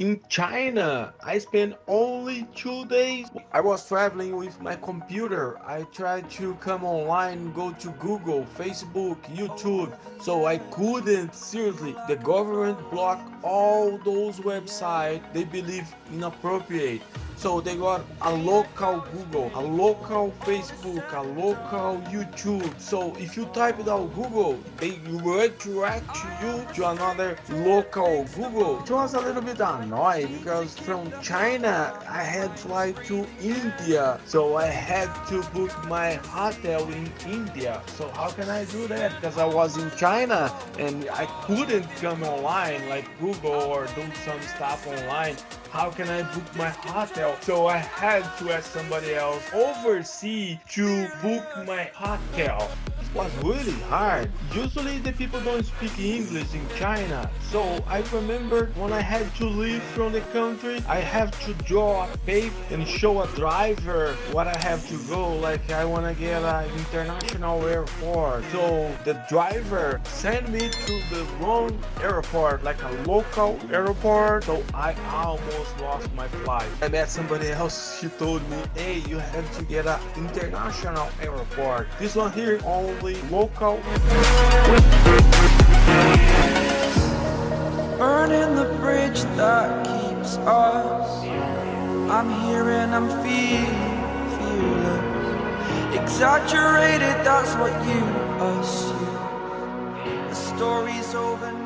In China, I spent only 2 days. I was traveling with my computer. I tried to come online, go to Google, Facebook, YouTube. So I couldn't. Seriously, the government blocked all those websites they believe inappropriate. So they got a local Google, a local Facebook, a local YouTube. So if you type it out Google, they redirect you to another local Google. It was a little bit annoying because from China I had to fly to India. So I had to book my hotel in India. So how can I do that? Because I was in China and I couldn't come online like Google or do some stuff online. How can I book my hotel? So I had to ask somebody else overseas to book my hotel. It was really hard. Usually the people don't speak English in China. So I remember when I had to leave from the country, I have to draw a paper and show a driver what I have to go. Like I want to get an international airport. So the driver sent me to the wrong airport, like a local airport. So I almost lost my flight. I met somebody else. She told me, hey, you have to get an international airport. This one here only local. Burning the bridge that keeps us. I'm here and I'm feeling fearless. Exaggerated, that's what you assume. The story's over now.